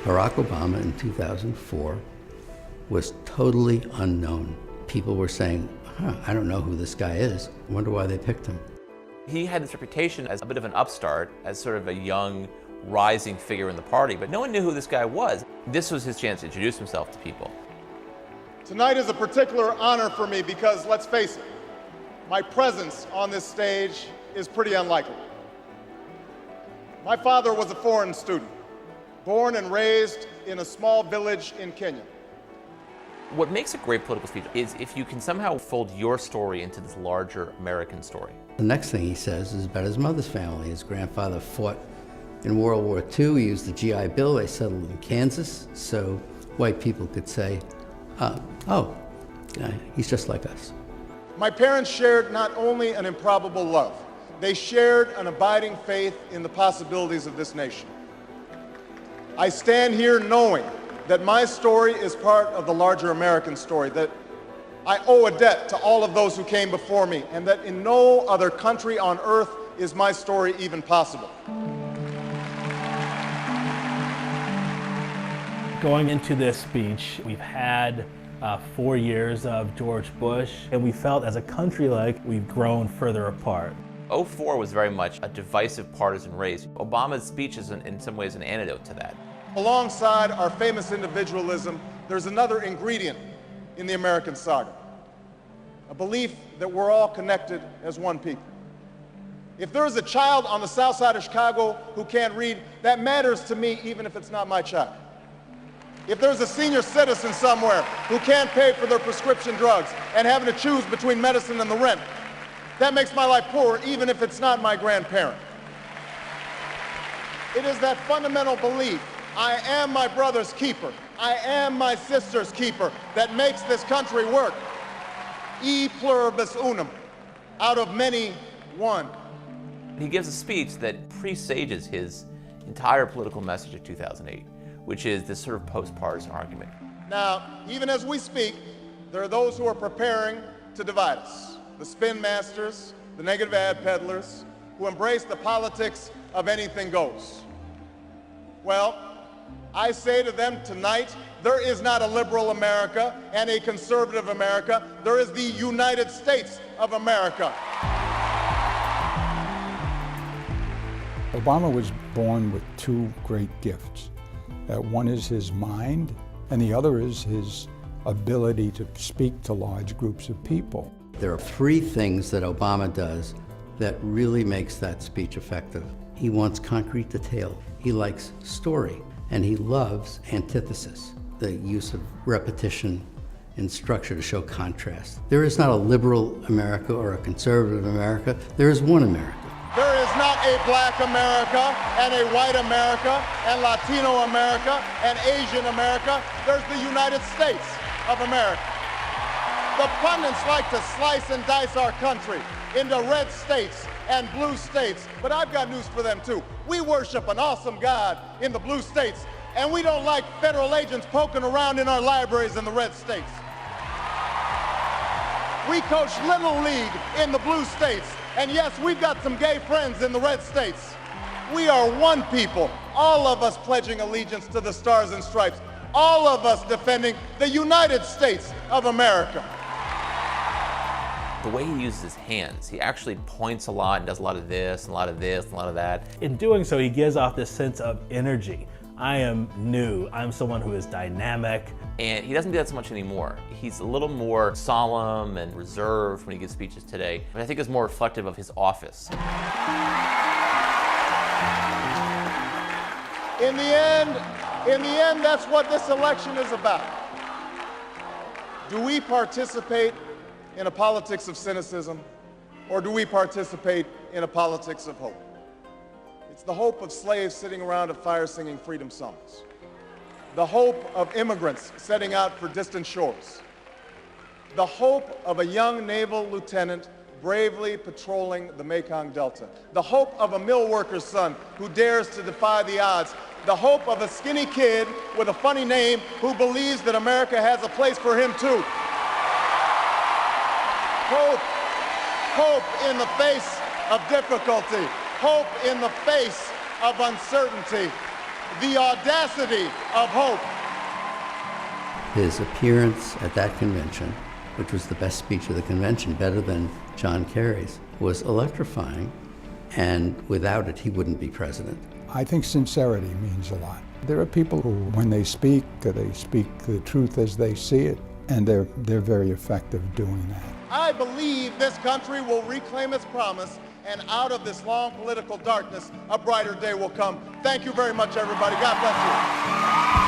Barack Obama in 2004 was totally unknown. People were saying, I don't know who this guy is. I wonder why they picked him. He had this reputation as a bit of an upstart, as sort of a young, rising figure in the party, but no one knew who this guy was. This was his chance to introduce himself to people. Tonight is a particular honor for me because, let's face it, my presence on this stage is pretty unlikely. My father was a foreign student, born and raised in a small village in Kenya. What makes a great political speech is if you can somehow fold your story into this larger American story. The next thing he says is about his mother's family. His grandfather fought in World War II. He used the GI Bill. They settled in Kansas, so white people could say, he's just like us. My parents shared not only an improbable love, they shared an abiding faith in the possibilities of this nation. I stand here knowing that my story is part of the larger American story, that I owe a debt to all of those who came before me, and that in no other country on earth is my story even possible. Going into this speech, we've had 4 years of George Bush, and we felt as a country like we've grown further apart. 2004 was very much a divisive partisan race. Obama's speech is in some ways an antidote to that. Alongside our famous individualism, there's another ingredient in the American saga, a belief that we're all connected as one people. If there's a child on the south side of Chicago who can't read, that matters to me even if it's not my child. If there's a senior citizen somewhere who can't pay for their prescription drugs and having to choose between medicine and the rent, that makes my life poor even if it's not my grandparent. It is that fundamental belief, I am my brother's keeper, I am my sister's keeper, that makes this country work. E pluribus unum, out of many, one. He gives a speech that presages his entire political message of 2008, which is this sort of post-partisan argument. Now, even as we speak, there are those who are preparing to divide us. The spin masters, the negative ad peddlers, who embrace the politics of anything goes. Well, I say to them tonight, there is not a liberal America and a conservative America. There is the United States of America. Obama was born with two great gifts. One is his mind, and the other is his ability to speak to large groups of people. There are three things that Obama does that really makes that speech effective. He wants concrete detail. He likes story, and he loves antithesis, the use of repetition and structure to show contrast. There is not a liberal America or a conservative America. There is one America. There is not a black America and a white America and Latino America and Asian America. There's the United States of America. The pundits like to slice and dice our country into red states and blue states, but I've got news for them too. We worship an awesome God in the blue states, and we don't like federal agents poking around in our libraries in the red states. We coach Little League in the blue states, and yes, we've got some gay friends in the red states. We are one people, all of us pledging allegiance to the Stars and Stripes, all of us defending the United States of America. The way he uses his hands, he actually points a lot and does a lot of this and a lot of this and a lot of that. In doing so, he gives off this sense of energy. I am new, I'm someone who is dynamic. And he doesn't do that so much anymore. He's a little more solemn and reserved when he gives speeches today, but I think it's more reflective of his office. In the end, that's what this election is about. Do we participate in a politics of cynicism, or do we participate in a politics of hope? It's the hope of slaves sitting around a fire singing freedom songs. The hope of immigrants setting out for distant shores. The hope of a young naval lieutenant bravely patrolling the Mekong Delta. The hope of a mill worker's son who dares to defy the odds. The hope of a skinny kid with a funny name who believes that America has a place for him too. Hope in the face of difficulty. Hope in the face of uncertainty. the audacity of hope. His appearance at that convention, which was the best speech of the convention, better than John Kerry's, was electrifying, and without it, he wouldn't be president. I think sincerity means a lot. There are people who, when they speak the truth as they see it, and they're very effective doing that. I believe this country will reclaim its promise, and out of this long political darkness, a brighter day will come. Thank you very much, everybody. God bless you.